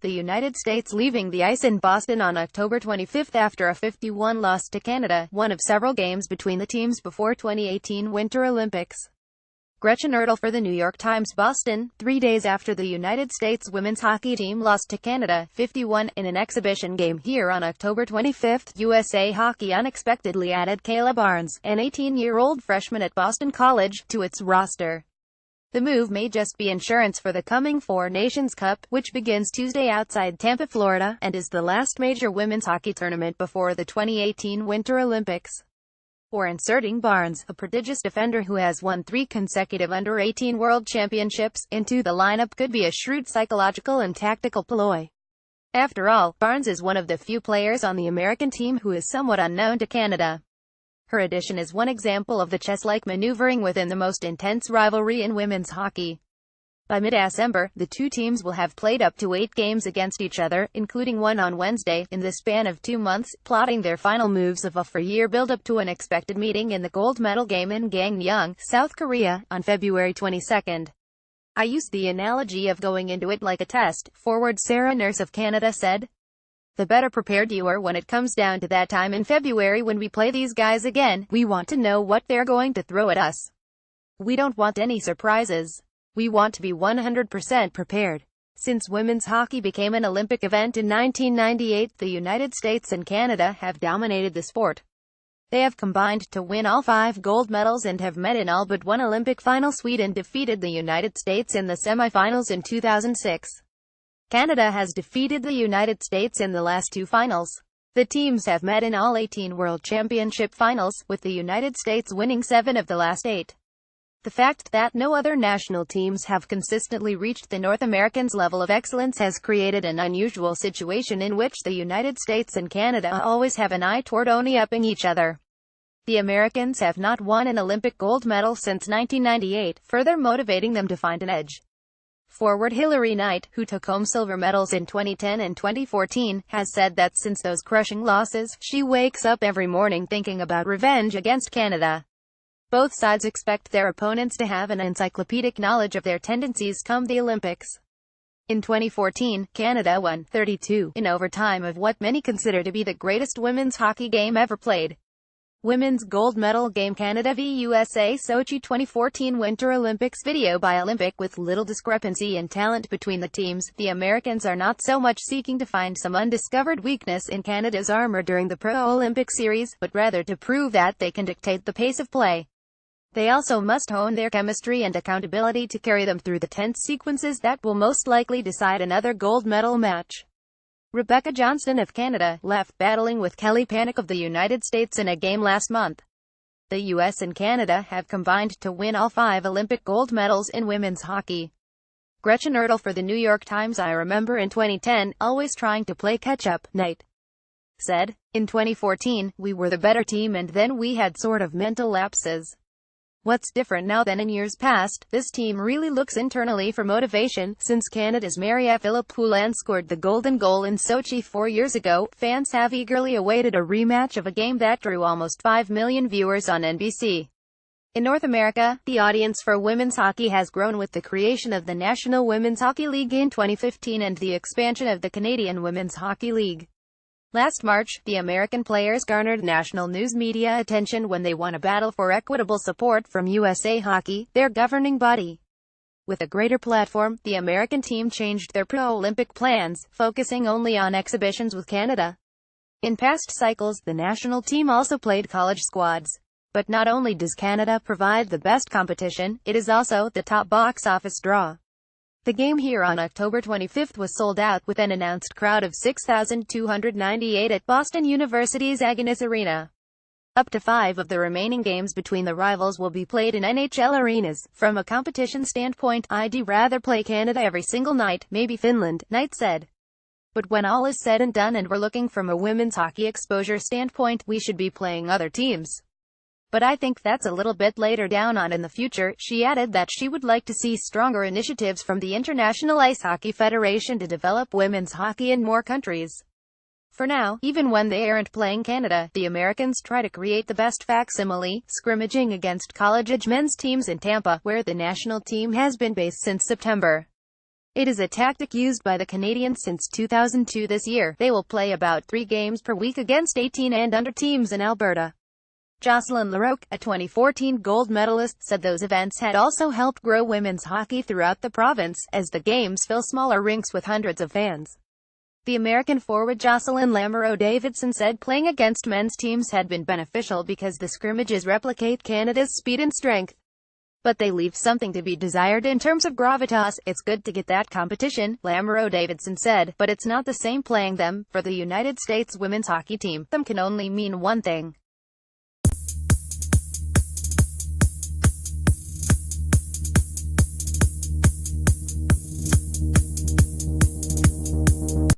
the United States leaving the ice in Boston on October 25 after a 51 loss to Canada, one of several games between the teams before 2018 Winter Olympics. Gretchen Ertl for The New York Times. Boston, 3 days after the United States women's hockey team lost to Canada, 51, in an exhibition game here on October 25, USA Hockey unexpectedly added Kayla Barnes, an 18-year-old freshman at Boston College, to its roster. The move may just be insurance for the coming Four Nations Cup, which begins Tuesday outside Tampa, Florida, and is the last major women's hockey tournament before the 2018 Winter Olympics. Or inserting Barnes, a prodigious defender who has won 3 consecutive Under-18 World Championships, into the lineup could be a shrewd psychological and tactical ploy. After all, Barnes is one of the few players on the American team who is somewhat unknown to Canada. Her addition is one example of the chess-like maneuvering within the most intense rivalry in women's hockey. By mid-December, the two teams will have played up to 8 games against each other, including one on Wednesday, in the span of 2 months, plotting their final moves of a 4-year build-up to an expected meeting in the gold medal game in Gangneung, South Korea, on February 22. "I use the analogy of going into it like a test," forward Sarah Nurse of Canada said. "The better prepared you are when it comes down to that time in February when we play these guys again, we want to know what they're going to throw at us. We don't want any surprises. We want to be 100% prepared." Since women's hockey became an Olympic event in 1998, the United States and Canada have dominated the sport. They have combined to win all 5 gold medals and have met in all but one Olympic final. Sweden defeated the United States in the semifinals in 2006. Canada has defeated the United States in the last 2 finals. The teams have met in all 18 World Championship finals, with the United States winning 7 of the last 8. The fact that no other national teams have consistently reached the North Americans' level of excellence has created an unusual situation in which the United States and Canada always have an eye toward only-upping each other. The Americans have not won an Olympic gold medal since 1998, further motivating them to find an edge. Forward Hilary Knight, who took home silver medals in 2010 and 2014, has said that since those crushing losses, she wakes up every morning thinking about revenge against Canada. Both sides expect their opponents to have an encyclopedic knowledge of their tendencies come the Olympics. In 2014, Canada won 32 in overtime of what many consider to be the greatest women's hockey game ever played. Women's gold medal game. Canada v USA Sochi 2014 Winter Olympics video by Olympic. With little discrepancy in talent between the teams, the Americans are not so much seeking to find some undiscovered weakness in Canada's armor during the Pro-Olympic series, but rather to prove that they can dictate the pace of play. They also must hone their chemistry and accountability to carry them through the tense sequences that will most likely decide another gold medal match. Rebecca Johnston of Canada left battling with Kelly Panic of the United States in a game last month. The US and Canada have combined to win all 5 Olympic gold medals in women's hockey. Gretchen Ertl for The New York Times. "I remember in 2010, always trying to play catch-up," Knight said. "In 2014, we were the better team and then we had sort of mental lapses. What's different now than in years past, this team really looks internally for motivation. Since Canada's Maria-Philippe Poulin scored the golden goal in Sochi 4 years ago, fans have eagerly awaited a rematch of a game that drew almost 5 million viewers on NBC. In North America, the audience for women's hockey has grown with the creation of the National Women's Hockey League in 2015 and the expansion of the Canadian Women's Hockey League. Last March, the American players garnered national news media attention when they won a battle for equitable support from USA Hockey, their governing body. With a greater platform, the American team changed their pro-Olympic plans, focusing only on exhibitions with Canada. In past cycles, the national team also played college squads. But not only does Canada provide the best competition, it is also the top box office draw. The game here on October 25 was sold out, with an announced crowd of 6,298 at Boston University's Agnes Arena. Up to 5 of the remaining games between the rivals will be played in NHL arenas. "From a competition standpoint, I'd rather play Canada every single night, maybe Finland," Knight said. "But when all is said and done and we're looking from a women's hockey exposure standpoint, we should be playing other teams. But I think that's a little bit later down on in the future." She added that she would like to see stronger initiatives from the International Ice Hockey Federation to develop women's hockey in more countries. For now, even when they aren't playing Canada, the Americans try to create the best facsimile, scrimmaging against college-age men's teams in Tampa, where the national team has been based since September. It is a tactic used by the Canadians since 2002. This year, they will play about 3 games per week against 18 and under teams in Alberta. Jocelyn Larocque, a 2014 gold medalist, said those events had also helped grow women's hockey throughout the province, as the games fill smaller rinks with hundreds of fans. The American forward Jocelyn Lamoureux-Davidson said playing against men's teams had been beneficial because the scrimmages replicate Canada's speed and strength, but they leave something to be desired in terms of gravitas. It's good to get that competition, Lamoureux-Davidson said, but it's not the same playing them. For the United States women's hockey team, them can only mean one thing.